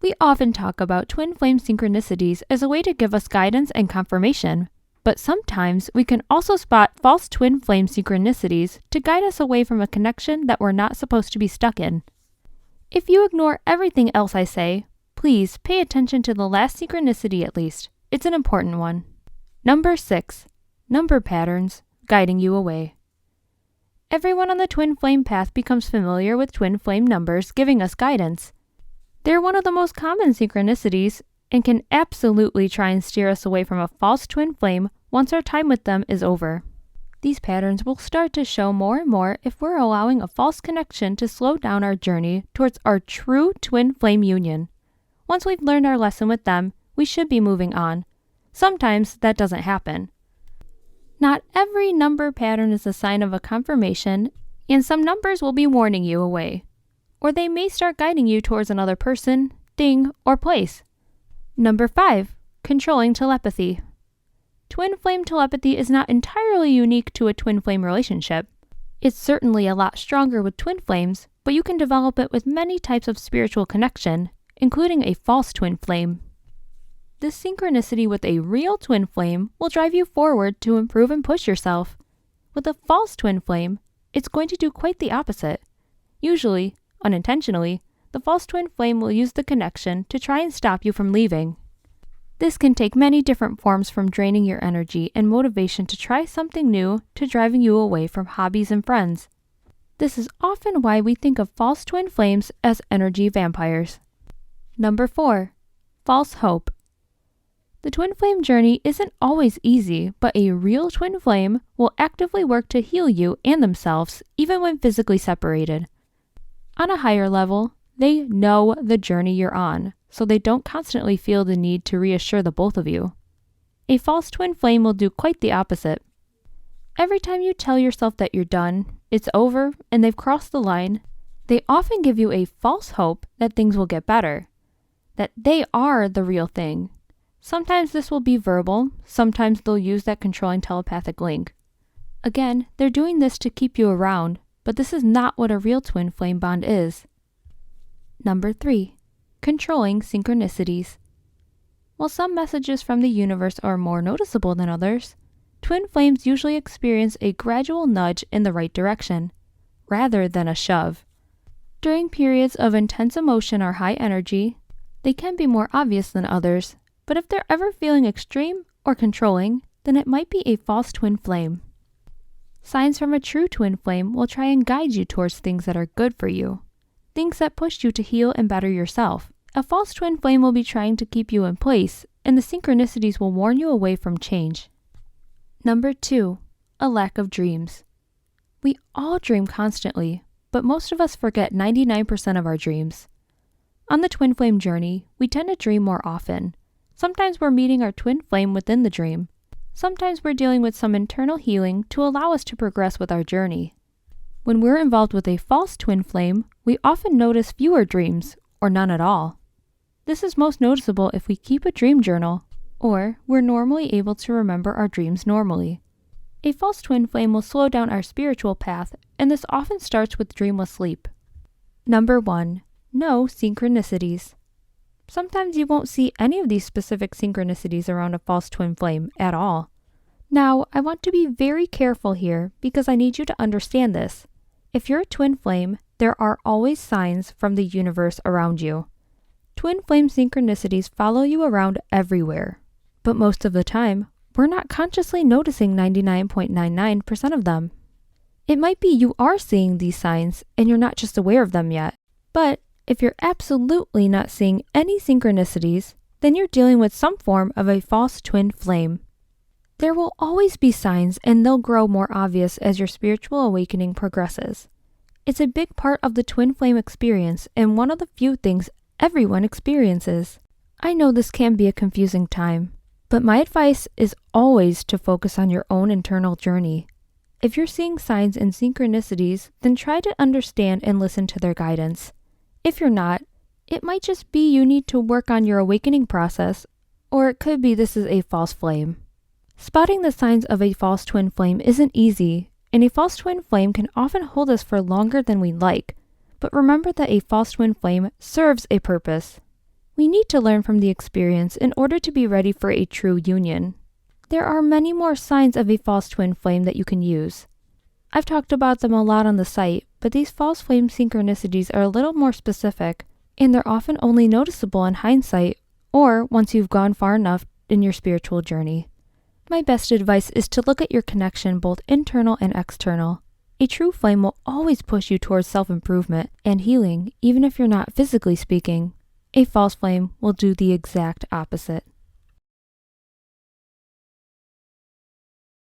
We often talk about twin flame synchronicities as a way to give us guidance and confirmation, but sometimes we can also spot false twin flame synchronicities to guide us away from a connection that we're not supposed to be stuck in. If you ignore everything else I say, please pay attention to the last synchronicity at least. It's an important one. Number 6. Number patterns guiding you away. Everyone on the twin flame path becomes familiar with twin flame numbers giving us guidance. They're one of the most common synchronicities and can absolutely try and steer us away from a false twin flame once our time with them is over. These patterns will start to show more and more if we're allowing a false connection to slow down our journey towards our true twin flame union. Once we've learned our lesson with them, we should be moving on. Sometimes that doesn't happen. Not every number pattern is a sign of a confirmation, and some numbers will be warning you away. Or they may start guiding you towards another person, thing, or place. Number 5. Controlling telepathy. Twin flame telepathy is not entirely unique to a twin flame relationship. It's certainly a lot stronger with twin flames, but you can develop it with many types of spiritual connection, including a false twin flame. This synchronicity with a real twin flame will drive you forward to improve and push yourself. With a false twin flame, it's going to do quite the opposite. Usually, unintentionally, the false twin flame will use the connection to try and stop you from leaving. This can take many different forms, from draining your energy and motivation to try something new to driving you away from hobbies and friends. This is often why we think of false twin flames as energy vampires. Number 4. False hope. The twin flame journey isn't always easy, but a real twin flame will actively work to heal you and themselves, even when physically separated. On a higher level, they know the journey you're on, so they don't constantly feel the need to reassure the both of you. A false twin flame will do quite the opposite. Every time you tell yourself that you're done, it's over, and they've crossed the line, they often give you a false hope that things will get better, that they are the real thing. Sometimes this will be verbal, sometimes they'll use that controlling telepathic link. Again, they're doing this to keep you around, but this is not what a real twin flame bond is. Number 3. Controlling synchronicities. While some messages from the universe are more noticeable than others, twin flames usually experience a gradual nudge in the right direction, rather than a shove. During periods of intense emotion or high energy, they can be more obvious than others, but if they're ever feeling extreme or controlling, then it might be a false twin flame. Signs from a true twin flame will try and guide you towards things that are good for you, things that push you to heal and better yourself. A false twin flame will be trying to keep you in place, and the synchronicities will warn you away from change. Number 2. A lack of dreams. We all dream constantly, but most of us forget 99% of our dreams. On the twin flame journey, we tend to dream more often. Sometimes we're meeting our twin flame within the dream. Sometimes we're dealing with some internal healing to allow us to progress with our journey. When we're involved with a false twin flame, we often notice fewer dreams, or none at all. This is most noticeable if we keep a dream journal, or we're normally able to remember our dreams normally. A false twin flame will slow down our spiritual path, and this often starts with dreamless sleep. Number 1. No synchronicities. Sometimes you won't see any of these specific synchronicities around a false twin flame at all. Now, I want to be very careful here because I need you to understand this. If you're a twin flame, there are always signs from the universe around you. Twin flame synchronicities follow you around everywhere, but most of the time, we're not consciously noticing 99.99% of them. It might be you are seeing these signs and you're not just aware of them yet, but if you're absolutely not seeing any synchronicities, then you're dealing with some form of a false twin flame. There will always be signs, and they'll grow more obvious as your spiritual awakening progresses. It's a big part of the twin flame experience and one of the few things everyone experiences. I know this can be a confusing time, but my advice is always to focus on your own internal journey. If you're seeing signs and synchronicities, then try to understand and listen to their guidance. If you're not, it might just be you need to work on your awakening process, or it could be this is a false flame. Spotting the signs of a false twin flame isn't easy, and a false twin flame can often hold us for longer than we'd like, but remember that a false twin flame serves a purpose. We need to learn from the experience in order to be ready for a true union. There are many more signs of a false twin flame that you can use. I've talked about them a lot on the site, but these false flame synchronicities are a little more specific, and they're often only noticeable in hindsight or once you've gone far enough in your spiritual journey. My best advice is to look at your connection both internal and external. A true flame will always push you towards self-improvement and healing, even if you're not physically speaking. A false flame will do the exact opposite.